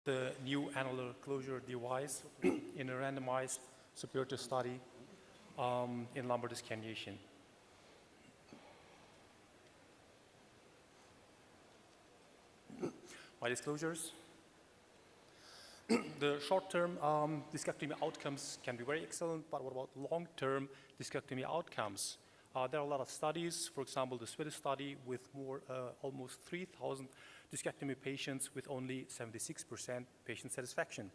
the new annular closure device in a randomized superiority study in lumbar disc herniation. My disclosures. The short-term discectomy outcomes can be very excellent, but what about long-term discectomy outcomes? There are a lot of studies, for example, the Swedish study with almost 3,000 discectomy patients with only 76% patient satisfaction.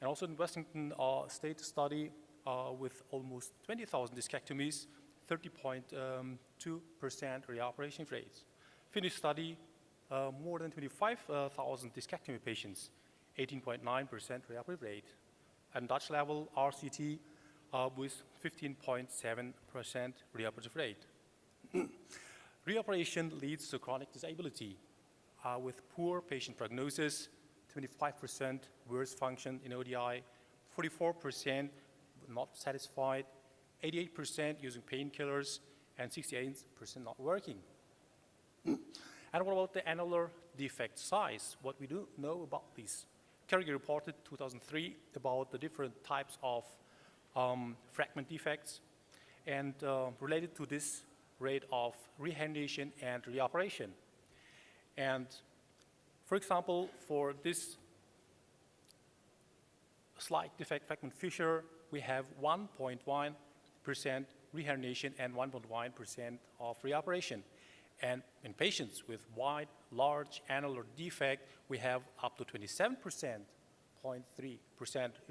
And also in Washington State study with almost 20,000 discectomies, 30.2% reoperation rates. Finnish study, more than 25,000 discectomy patients, 18.9% reoperation rate. And Dutch level RCT with 15.7% reoperative rate. Reoperation leads to chronic disability with poor patient prognosis, 25% worse function in ODI, 44% not satisfied, 88% using painkillers, and 68% not working. And what about the annular defect size? What we do know about this? Kerrigan reported 2003 about the different types of fragment defects and related to this rate of reherniation and reoperation. And for example, for this slight defect fragment fissure, we have 1.1% reherniation and 1.1% of reoperation. And in patients with wide, large annular defect, we have up to 27.3%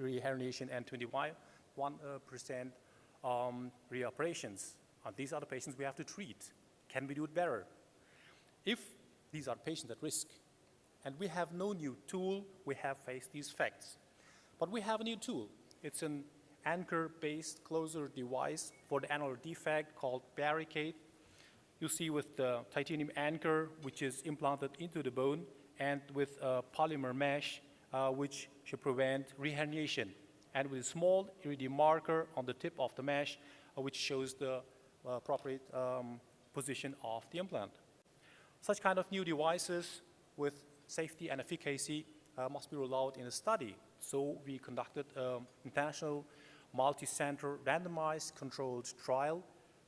reherniation and 21% reoperations. These are the patients we have to treat. Can we do it better? If these are patients at risk, and we have no new tool, we have faced these facts. But we have a new tool. It's an anchor-based closure device for the annular defect called Barricade. You see with the titanium anchor, which is implanted into the bone, and with a polymer mesh, which should prevent reherniation, and with a small iridium marker on the tip of the mesh, which shows the appropriate position of the implant. Such kind of new devices with safety and efficacy must be rolled out in a study. So we conducted an international multi-center randomized controlled trial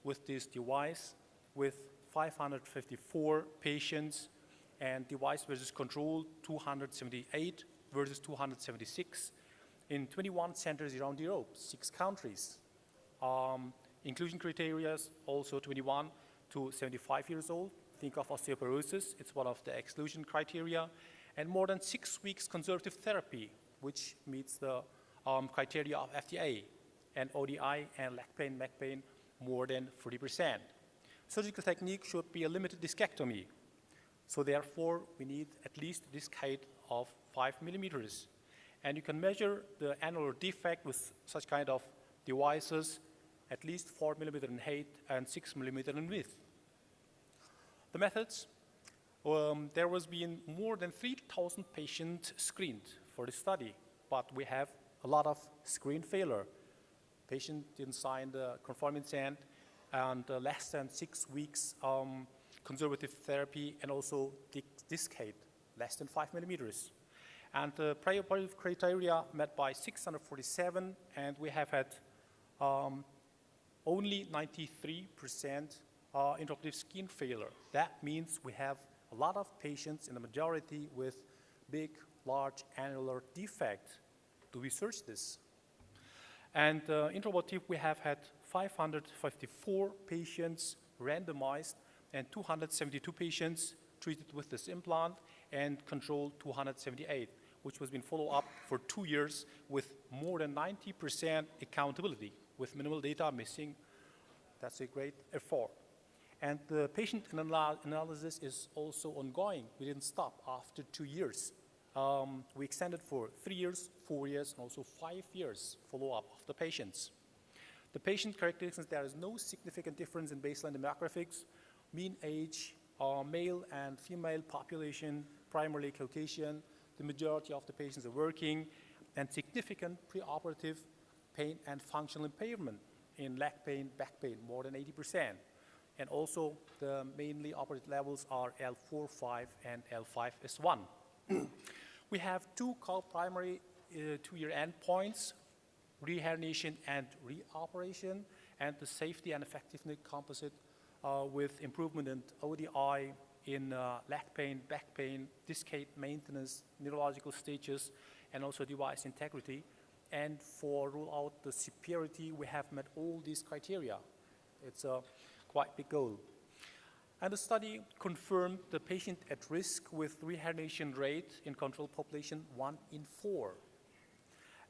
with this device with 554 patients, and device versus control 278 versus 276 in 21 centers around Europe, 6 countries. Inclusion criteria also 21 to 75 years old. Think of osteoporosis, it's one of the exclusion criteria, and more than 6 weeks conservative therapy, which meets the criteria of FDA, and ODI and leg pain, neck pain, more than 40%. Surgical technique should be a limited discectomy. So therefore, we need at least a disc height of 5 millimeters. And you can measure the annular defect with such kind of devices, at least 4 millimeter in height and 6 millimeter in width. The methods, there was been more than 3,000 patients screened for the study, but we have a lot of screen failure. Patient didn't sign the conforming consent, and less than 6 weeks conservative therapy, and also disc height, less than 5 millimeters. And the prior criteria met by 647, and we have had only 93% intraoperative skin failure. That means we have a lot of patients in the majority with big, large annular defect. Do we search this? And intraoperative, we have had 554 patients randomized and 272 patients treated with this implant and controlled 278, which was been followed up for 2 years with more than 90% accountability with minimal data missing. That's a great effort. And the patient analysis is also ongoing. We didn't stop after 2 years. We extended for 3 years, 4 years, and also 5 years follow-up of the patients. The patient characteristics, there is no significant difference in baseline demographics. Mean age, male and female population, primarily Caucasian. The majority of the patients are working, and significant preoperative pain and functional impairment in leg pain, back pain, more than 80%. And also the mainly operative levels are L4, 5, and L5S1. We have two primary two-year endpoints, reherniation and reoperation, and the safety and effectiveness composite with improvement in ODI, in leg pain, back pain, disc maintenance, neurological stages, and also device integrity. And for rule out the superiority, we have met all these criteria. It's a quite big goal. And the study confirmed the patient at risk with reherniation rate in control population 1 in 4.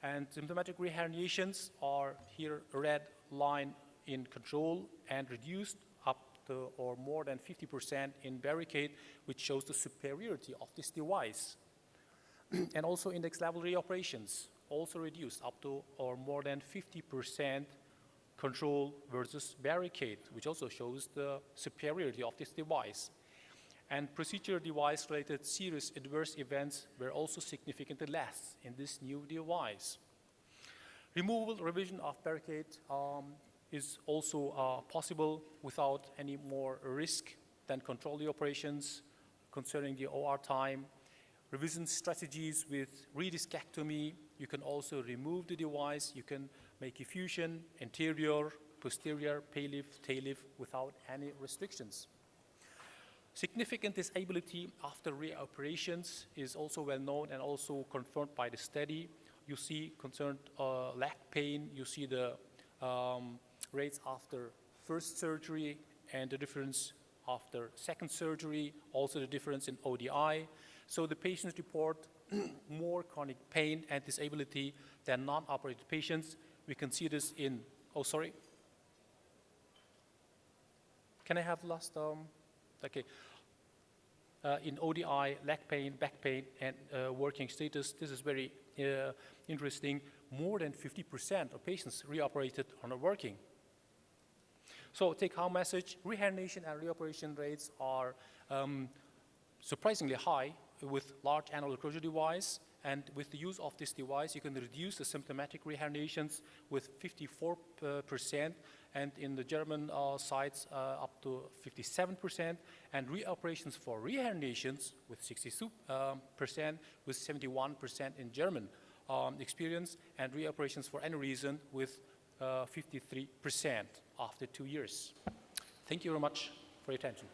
And symptomatic reherniations are here a red line in control and reduced up to or more than 50% in barricade, which shows the superiority of this device. And also index level reoperations also reduced up to or more than 50% control versus barricade, which also shows the superiority of this device. And procedure device-related serious adverse events were also significantly less in this new device. Removal, revision of barricade is also possible without any more risk than control the operations concerning the OR time. Revision strategies with rediscectomy, you can also remove the device, you can make a fusion, anterior, posterior, pay-lift, tail-lift without any restrictions. Significant disability after reoperations is also well known and also confirmed by the study. You see concerned leg pain, you see the rates after first surgery and the difference after second surgery, also the difference in ODI. So the patients report more chronic pain and disability than non-operated patients. We can see this in, oh, sorry. Can I have the last, okay. In ODI, leg pain, back pain, and working status, this is very interesting. More than 50% of patients reoperated are not working. So take-home message, reherniation and reoperation rates are surprisingly high with large annular closure device, and with the use of this device, you can reduce the symptomatic reherniations with 54%, and in the German sites up to 57%, and reoperations for reherniations with 62%, with 71% in German experience, and reoperations for any reason with 53% after 2 years. Thank you very much for your attention.